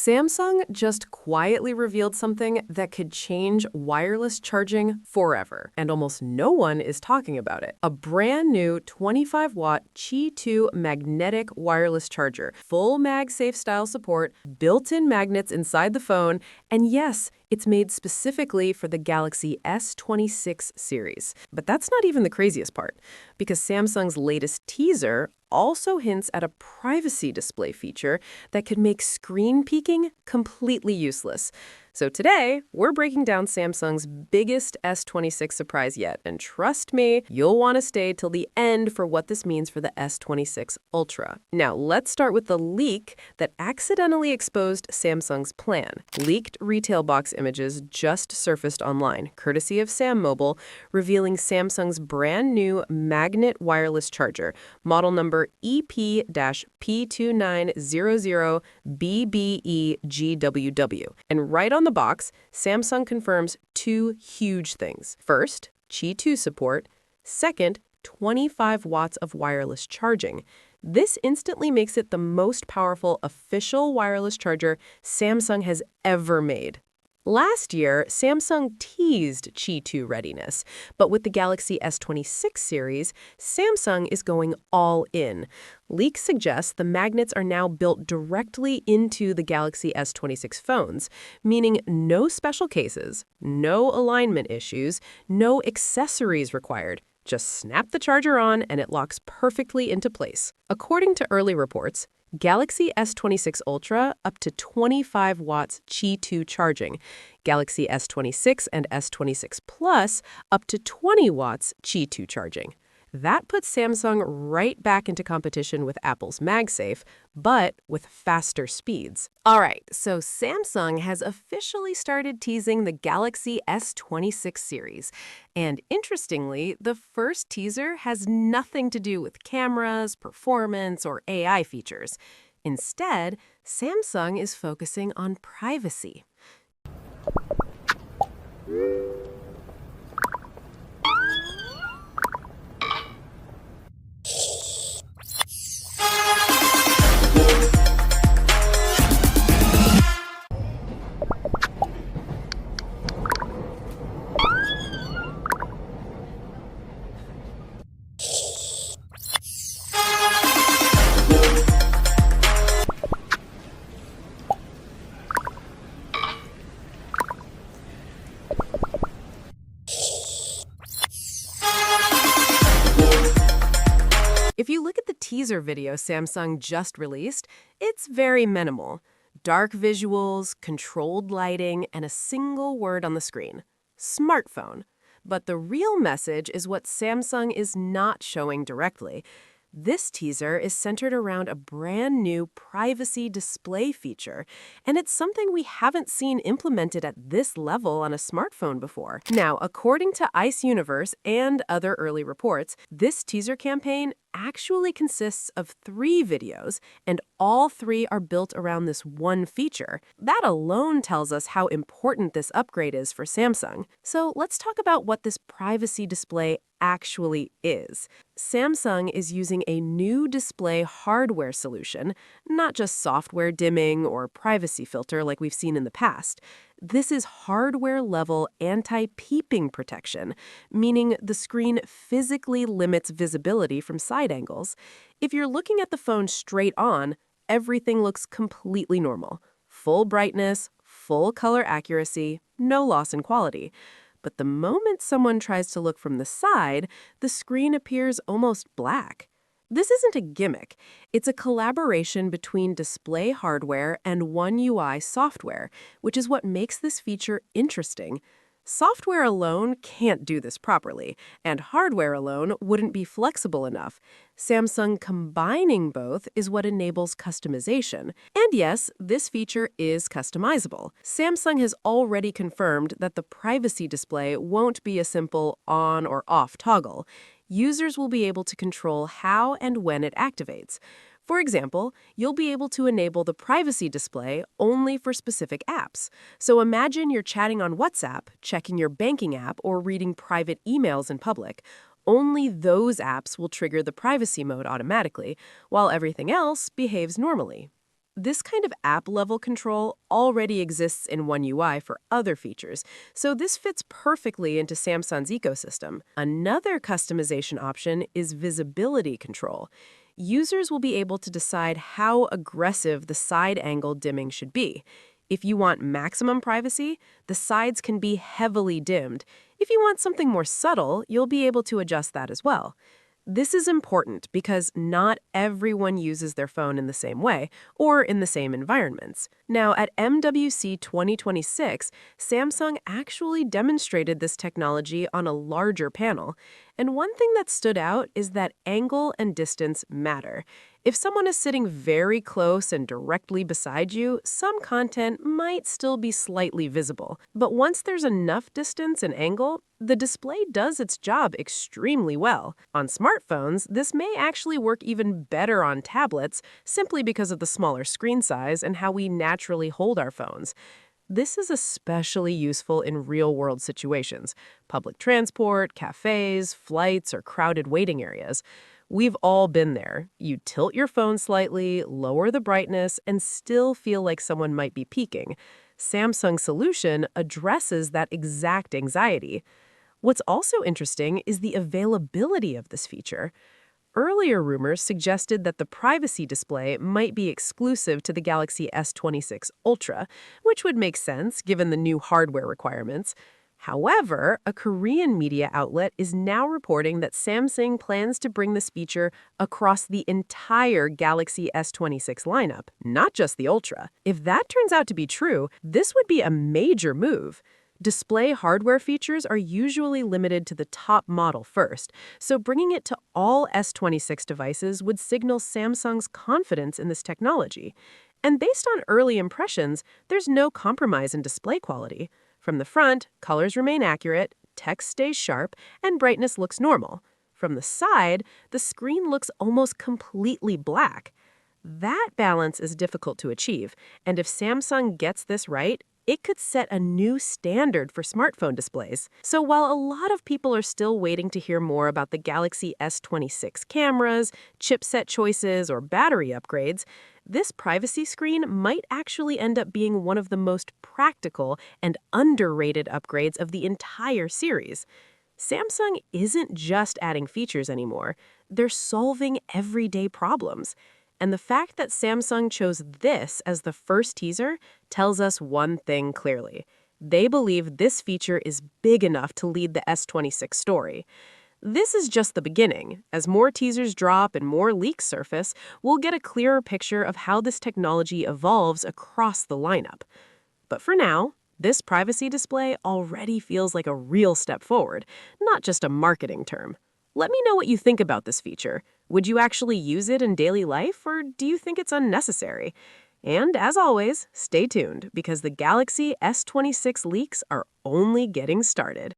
Samsung just quietly revealed something that could change wireless charging forever, and almost no one is talking about it. A brand new 25-watt Qi 2 magnetic wireless charger, full MagSafe style support, built-in magnets inside the phone, and yes, it's made specifically for the Galaxy S26 series. But that's not even the craziest part, because Samsung's latest teaser also hints at a privacy display feature that could make screen peeking completely useless. So today, we're breaking down Samsung's biggest S26 surprise yet, and trust me, you'll want to stay till the end for what this means for the S26 Ultra. Now, let's start with the leak that accidentally exposed Samsung's plan. Leaked retail box images just surfaced online, courtesy of Sam Mobile, revealing Samsung's brand new magnet wireless charger, model number EP-P2900BBEGWW. And right on the box, Samsung confirms two huge things. First, Qi 2 support. Second, 25 watts of wireless charging. This instantly makes it the most powerful official wireless charger Samsung has ever made. Last year, Samsung teased Qi 2 readiness, but with the Galaxy S26 series, Samsung is going all in. Leaks suggest the magnets are now built directly into the Galaxy S26 phones, meaning no special cases, no alignment issues, no accessories required. Just snap the charger on and it locks perfectly into place. According to early reports, Galaxy S26 Ultra up to 25 watts Qi 2 charging. Galaxy S26 and S26 Plus up to 20 watts Qi 2 charging. That puts Samsung right back into competition with Apple's MagSafe, but with faster speeds. All right, so Samsung has officially started teasing the Galaxy S26 series. And interestingly, the first teaser has nothing to do with cameras, performance, or AI features. Instead, Samsung is focusing on privacy. If you look at the teaser video Samsung just released, it's very minimal. Dark visuals, controlled lighting, and a single word on the screen. Smartphone. But the real message is what Samsung is not showing directly. This teaser is centered around a brand new privacy display feature, and it's something we haven't seen implemented at this level on a smartphone before. Now, according to Ice Universe and other early reports, this teaser campaign actually consists of 3 videos, and all 3 are built around this one feature. That alone tells us how important this upgrade is for Samsung. So let's talk about what this privacy display actually is. Samsung is using a new display hardware solution, not just software dimming or privacy filter like we've seen in the past. This is hardware-level anti-peeping protection, meaning the screen physically limits visibility from side angles. If you're looking at the phone straight on, everything looks completely normal. Full brightness, full color accuracy, no loss in quality. But the moment someone tries to look from the side, the screen appears almost black. This isn't a gimmick. It's a collaboration between display hardware and One UI software, which is what makes this feature interesting. Software alone can't do this properly, and hardware alone wouldn't be flexible enough. Samsung combining both is what enables customization. And yes, this feature is customizable. Samsung has already confirmed that the privacy display won't be a simple on or off toggle. Users will be able to control how and when it activates. For example, you'll be able to enable the privacy display only for specific apps. So imagine you're chatting on WhatsApp, checking your banking app, or reading private emails in public. Only those apps will trigger the privacy mode automatically, while everything else behaves normally. This kind of app-level control already exists in One UI for other features, so this fits perfectly into Samsung's ecosystem. Another customization option is visibility control. Users will be able to decide how aggressive the side angle dimming should be. If you want maximum privacy, the sides can be heavily dimmed. If you want something more subtle, you'll be able to adjust that as well. This is important because not everyone uses their phone in the same way or in the same environments. Now, at MWC 2026, Samsung actually demonstrated this technology on a larger panel. And one thing that stood out is that angle and distance matter. If someone is sitting very close and directly beside you, some content might still be slightly visible. But once there's enough distance and angle, the display does its job extremely well. On smartphones, this may actually work even better on tablets simply because of the smaller screen size and how we naturally hold our phones. This is especially useful in real-world situations: public transport, cafes, flights, or crowded waiting areas. We've all been there. You tilt your phone slightly, lower the brightness, and still feel like someone might be peeking. Samsung's solution addresses that exact anxiety. What's also interesting is the availability of this feature. Earlier rumors suggested that the privacy display might be exclusive to the Galaxy S26 Ultra, which would make sense given the new hardware requirements. However, a Korean media outlet is now reporting that Samsung plans to bring this feature across the entire Galaxy S26 lineup, not just the Ultra. If that turns out to be true, this would be a major move. Display hardware features are usually limited to the top model first, so bringing it to all S26 devices would signal Samsung's confidence in this technology. And based on early impressions, there's no compromise in display quality. From the front, colors remain accurate, text stays sharp, and brightness looks normal. From the side, the screen looks almost completely black. That balance is difficult to achieve, and if Samsung gets this right, it could set a new standard for smartphone displays. So while a lot of people are still waiting to hear more about the Galaxy S26 cameras, chipset choices, or battery upgrades, this privacy screen might actually end up being one of the most practical and underrated upgrades of the entire series. Samsung isn't just adding features anymore. They're solving everyday problems. And the fact that Samsung chose this as the first teaser tells us one thing clearly. They believe this feature is big enough to lead the S26 story. This is just the beginning. As more teasers drop and more leaks surface, we'll get a clearer picture of how this technology evolves across the lineup. But for now, this privacy display already feels like a real step forward, not just a marketing term. Let me know what you think about this feature. Would you actually use it in daily life, or do you think it's unnecessary? And as always, stay tuned because the Galaxy S26 leaks are only getting started.